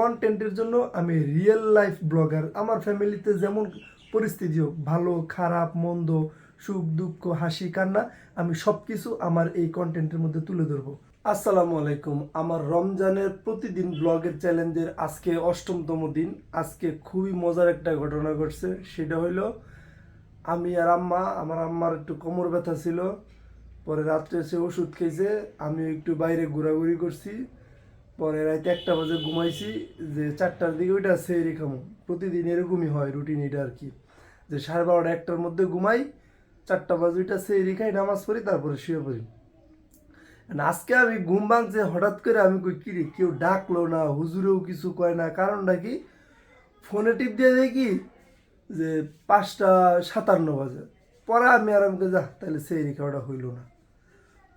কন্টেন্টের জন্য আমি রিয়েল লাইফ ব্লগার। আমার ফ্যামিলিতে যেমন পরিস্থিতি হোক, ভালো খারাপ মন্দ, সুখ দুঃখ হাসি কান্না, আমি সব কিছু আমার এই কন্টেন্টের মধ্যে তুলে ধরবো। আসসালামু আলাইকুম। আমার রমজানের প্রতিদিন ব্লগের চ্যালেঞ্জের আজকে 8তম দিন। আজকে খুবই মজার একটা ঘটনা ঘটছে। সেটা হইলো আমি আর আমার আম্মার একটু কোমর ব্যথা ছিল। পরে রাত্রে সে ওষুধ খেয়েছে, আমি একটু বাইরে ঘোরাঘুরি করছি। পরে রাতে 1টা বাজে ঘুমাইছি, যে 4টার দিকে ওইটা সেহরি খামো। প্রতিদিন এরকমই হয় রুটিন এটা আর কি, যে 12:30 1টার মধ্যে ঘুমাই, 4টা বাজে ওইটা সেহরি খাই, নামাজ পড়ি, তারপরে শুয়ে পড়ি। আজকে আমি ঘুম ভাঙছে হঠাৎ করে, আমি কই কিরে কেউ ডাকলো না, হুজুরেও কিছু কয় না, কারণটা কি? ফোনে টিপ দিয়ে দেখি যে 5টা 57 বাজে। পরে আমি যা তাহলে সেহরি খাওয়াটা হইল না।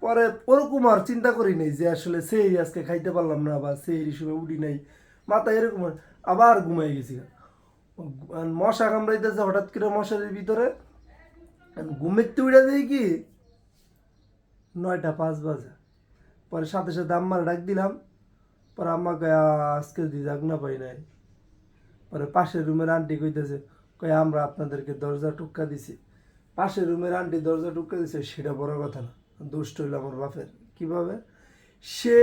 পরে ওরকম আর চিন্তা করি নাই যে আসলে সেহরি আজকে খাইতে পারলাম না, বা সেহরি সময় উঠি নাই, মাথা এরকম আবার ঘুমাই গেছি। মশা কামড়াইতেছে হঠাৎ করে মশারির ভিতরে, ঘুমের তো উড়ে দেয় কি 9টা 5 বাজে। পরে সাথে সাথে আম্মার ডাক দিলাম। পরে আম্মাকে আজকে জাগ না পাই নাই। পরে পাশের রুমের আন্টি কইতেছে, কয় আমরা আপনাদেরকে দরজা টুক্কা দিছি। পাশের রুমের আন্টি দরজা টুক্কা দিছে সেটা বড় কথা না, দোষটা হইল আমার বাপের। কিভাবে? সে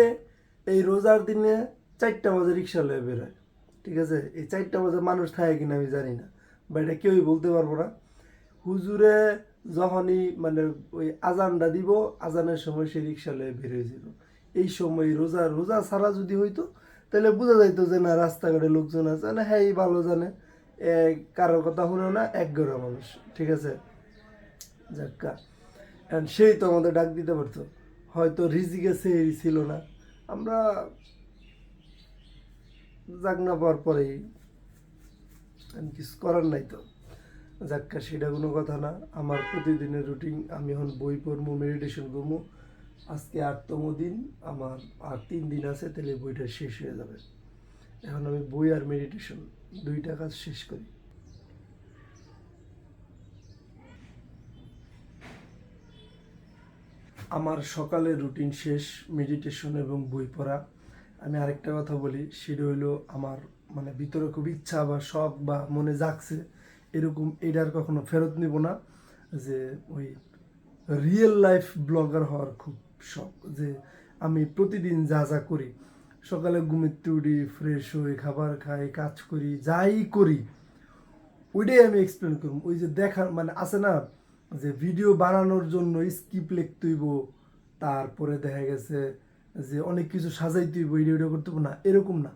এই রোজার দিনে 4টা বাজে রিক্সা লয়ে বেরোয়। ঠিক আছে, এই 4টা বাজে মানুষ থাকে কিনা আমি জানি না, বা এটা কেউই বলতে পারবো না। হুজুরে যখনই মানে ওই আজানটা দিব, আজানের সময় সে রিক্সা লয়ে বেরিয়েছিল। এই সময় রোজা রোজা ছাড়া যদি হইতো তাহলে বোঝা যাইতো যে না রাস্তাঘাটে লোকজন আছে না, হ্যাঁ এই ভালো জানে, কারোর কথা শুনো না, একঘরে মানুষ। ঠিক আছে, যাক্কা, সেই তো আমাদের ডাক দিতে পারতো। হয়তো রিজিকে সেই ছিল না, আমরা যাক না পাওয়ার পরেই কিছু করার নাই তো। যাক্কা, সেটা কোনো কথা না। আমার প্রতিদিনের রুটিন, আমি এখন বই পড়বো, মেডিটেশন করবো। আজকে 8তম দিন, আমার আর 3 দিন আছে, তাহলে বইটা শেষ হয়ে যাবে। এখন আমি বই আর মেডিটেশন দুইটা কাজ শেষ করি। আমার সকালের রুটিন শেষ, মেডিটেশন এবং বই পড়া। আমি আরেকটা কথা বলি, সেটা হইলো আমার মানে ভিতরে খুব ইচ্ছা বা শখ বা মনে জাগছে এরকম, এটার কখনো ফেরত নিব না। যে ওই রিয়েল লাইফ ব্লগার হওয়ার খুব শখ, যে আমি প্রতিদিন যা যা করি, সকালে ঘুমিতে উঠি, ফ্রেশ হই, খাবার খাই, কাজ করি, যাই করি ওইটাই আমি এক্সপ্লেন করব। ওই যে দেখার মানে আছে না, যে ভিডিও বানানোর জন্য স্ক্রিপ্ট লিখতে হইব, তারপরে দেখা গেছে যে অনেক কিছু সাজাইতে হইব, এটা ওইটা করতে হইব না, এরকম না।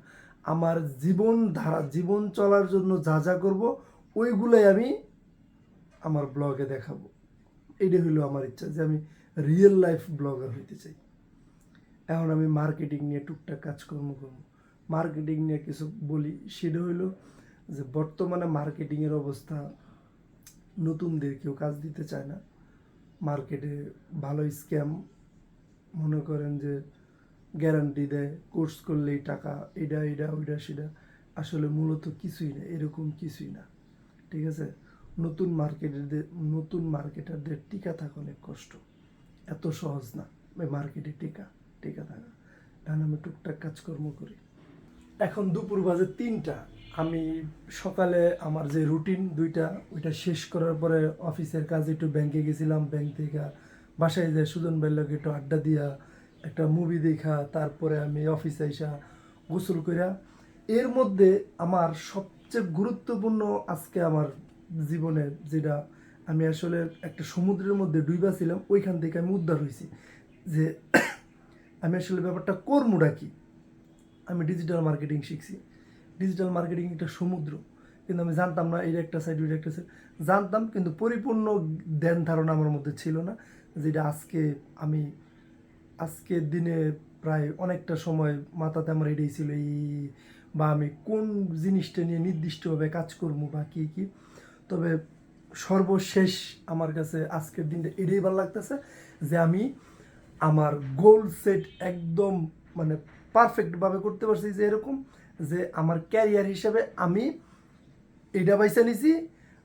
আমার জীবন ধারা, জীবন চলার জন্য যা যা করবো ওইগুলোই আমি আমার ব্লগে দেখাবো। এইটা হইলো আমার ইচ্ছা, যে আমি রিয়েল লাইফ ব্লগার হইতে চাই। এখন আমি মার্কেটিং নিয়ে টুকটাক কাজকর্ম করবো। মার্কেটিং নিয়ে কিছু বলি, সেটা হইলো যে বর্তমানে মার্কেটিংয়ের অবস্থা, নতুনদের কেউ কাজ দিতে চায় না। মার্কেটে ভালো স্ক্যাম, মনে করেন যে গ্যারান্টি দেয়, কোর্স করলেই টাকা, এটা এটা ওইটা সেটা, আসলে মূলত কিছুই না, এরকম কিছুই না। ঠিক আছে, নতুন মার্কেটারদের টিকা থাকা অনেক কষ্ট, এত সহজ না মার্কেটে টিকা থাকা। এখন আমি টুকটাক কাজকর্ম করি। এখন দুপুর বাজে 3টা। আমি সকালে আমার যে রুটিন দুইটা, ওইটা শেষ করার পরে অফিসের কাজে একটু ব্যাংকে গেছিলাম, ব্যাংক থেকে বাসায় যায় সুজন ভাইয়ের লগে একটু আড্ডা দিয়া, একটা মুভি দেখা, তারপরে আমি অফিসে আইসা গোসল কইরা, এর মধ্যে আমার সবচেয়ে গুরুত্বপূর্ণ আজকে আমার জীবনে যেটা, আমি আসলে একটা সমুদ্রের মধ্যে ডুইবা ছিলাম, ওইখান থেকে আমি উদ্ধার হয়েছি। যে আমি আসলে ব্যাপারটা করমুটা কি, আমি ডিজিটাল মার্কেটিং শিখছি। ডিজিটাল মার্কেটিং একটা সমুদ্র, কিন্তু আমি জানতাম না এটা একটা সাইড ওইটা একটা সাইড। জানতাম কিন্তু পরিপূর্ণ ধ্যান ধারণা আমার মধ্যে ছিল না, যেটা আমি আজকের দিনে প্রায় অনেকটা সময় মাথাতে আমার এটাই ছিল, এই বা আমি কোন জিনিসটা নিয়ে নির্দিষ্টভাবে কাজ করবো বা কী কী। তবে সর্বশেষ আমার কাছে আজকের দিনটা এটাই ভালো লাগতেছে, যে আমি আমার গোল সেট একদম মানে পারফেক্টভাবে করতে পারছি। যে এরকম, যে আমার ক্যারিয়ার হিসেবে আমি এটা বাইসা নিছি।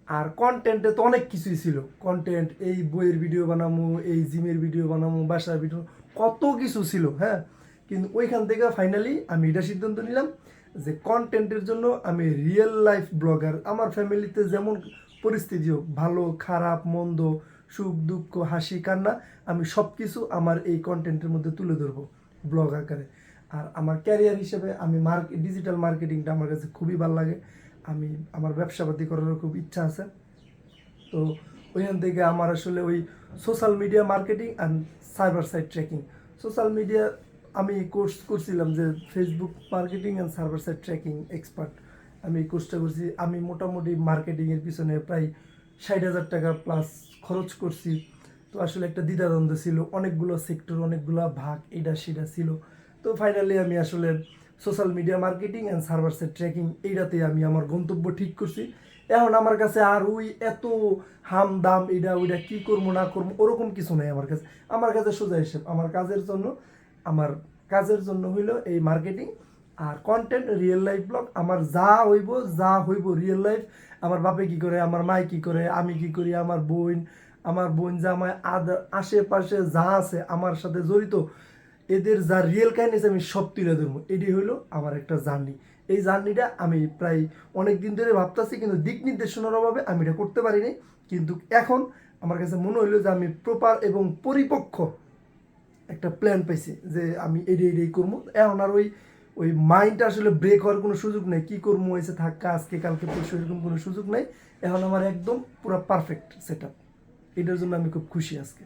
আর কন্টেন্টে তো অনেক কিছুই ছিল, কন্টেন্ট এই বইয়ের ভিডিও বানামু, এই জিমের ভিডিও বানামু, বাসার ভিডিও, কত কিছু ছিল। হ্যাঁ, কিন্তু ওইখান থেকে ফাইনালি আমি এটা সিদ্ধান্ত নিলাম যে কন্টেন্টের জন্য আমি রিয়েল লাইফ ব্লগার। আমার ফ্যামিলিতে যেমন পরিস্থিতি হোক, ভালো খারাপ মন্দ, সুখ দুঃখ হাসি কান্না, আমি সব কিছু আমার এই কন্টেন্টের মধ্যে তুলে ধরবো ব্লগ আকারে। আর আমার ক্যারিয়ার হিসেবে আমি ডিজিটাল মার্কেটিংটা আমার কাছে খুবই ভালো লাগে। আমি আমার ব্যবসাপাতি করারও খুব ইচ্ছা আছে। তো ওইখান থেকে আমার আসলে ওই social media marketing and server side tracking, social media আমি কোর্স করছিলাম যে Facebook marketing and server side tracking expert, আমি এই কোর্সটা করছি। আমি মোটামুটি মার্কেটিংয়ের পিছনে প্রায় 60,000 টাকা প্লাস খরচ করছি। তো আসলে একটা দ্বিধাদ্বন্দ্ব ছিল, অনেকগুলো সেক্টর অনেকগুলো ভাগ এটা সেটা ছিল। তো ফাইনালি আমি আসলে social media marketing and server side tracking এইটাতে আমি আমার গন্তব্য ঠিক করছি। এখন আমার কাছে আর ওই এত হাম দাম এটা ওইটা কী করবো না করবো ওরকম কিছু নেই আমার কাছে। আমার কাছে সোজা হিসেব, আমার কাজের জন্য হইলো এই মার্কেটিং আর কন্টেন্ট রিয়েল লাইফ ব্লগ। আমার যা হইব রিয়েল লাইফ, আমার বাপে কি করে, আমার মায় কি করে, আমি কি করি, আমার বোন জামাই আশেপাশে যা আছে আমার সাথে জড়িত, এদের যা রিয়েল কাহিনী আমি সব তুলে ধরবো। এটি হইলো আমার একটা জার্নি। এই জার্নিটা আমি প্রায় অনেক দিন ধরে ভাবতেছি, কিন্তু দিক নির্দেশনার অভাবে আমি এটা করতে পারিনি। কিন্তু এখন আমার কাছে মনে হইলো যে আমি প্রপার এবং পরিপক্ক একটা প্ল্যান পাইছি যে আমি এটাই করবো। এখন আর ওই মাইন্ডটা আসলে ব্রেক হওয়ার কোনো সুযোগ নেই, কী করবো হয়েছে থাকা আজকে কালকে পরশু এরকম কোনো সুযোগ নেই। এখন আমার একদম পুরো পারফেক্ট সেট আপ। এটার জন্য আমি খুব খুশি আজকে।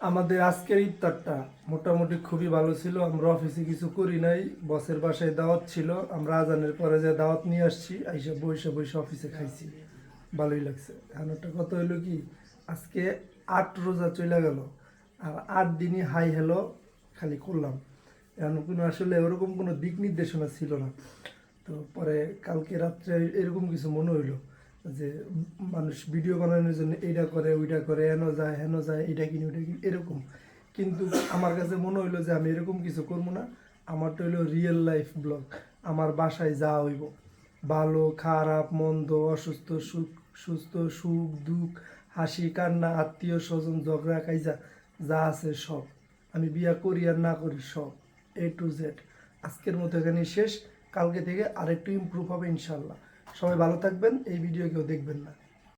আমাদের আজকের ইফতারটা মোটামুটি খুবই ভালো ছিল। আমরা অফিসে কিছু করি নাই, বসের বাসায় দাওয়াত ছিল, আমরা আজানের পরে যে দাওয়াত নিয়ে আসছি, আইসা বসে বসে অফিসে খাইছি, ভালোই লাগছে। এখন একটা কথা হইলো কি, আজকে 8 রোজা চলে গেল আর 8 দিনই হাই হ্যালো খালি করলাম। এখন কোনো আসলে ওরকম কোনো দিক নির্দেশনা ছিল না। তো পরে কালকে রাত্রে এরকম কিছু মনে হইলো যে মানুষ ভিডিও বানানোর জন্য এইটা করে ওইটা করে, হেন যায় এটা কিনি ওইটা কিনি এরকম। কিন্তু আমার কাছে মনে হইলো যে আমি এরকম কিছু করবো না। আমারটা হইলো রিয়েল লাইফ ব্লগ। আমার বাসায় যা হইব, ভালো খারাপ মন্দ, অসুস্থ সুস্থ, সুখ দুঃখ হাসি কান্না, আত্মীয় স্বজন ঝগড়া কাইজা যা আছে সব, আমি বিয়া করি আর না করি সব, A to Z। আজকের মতো এখানে শেষ, কালকে থেকে আরেকটু ইমপ্রুভ হবে ইনশাল্লাহ। সবাই ভালো থাকবেন, এই ভিডিও কেউ দেখবেন না।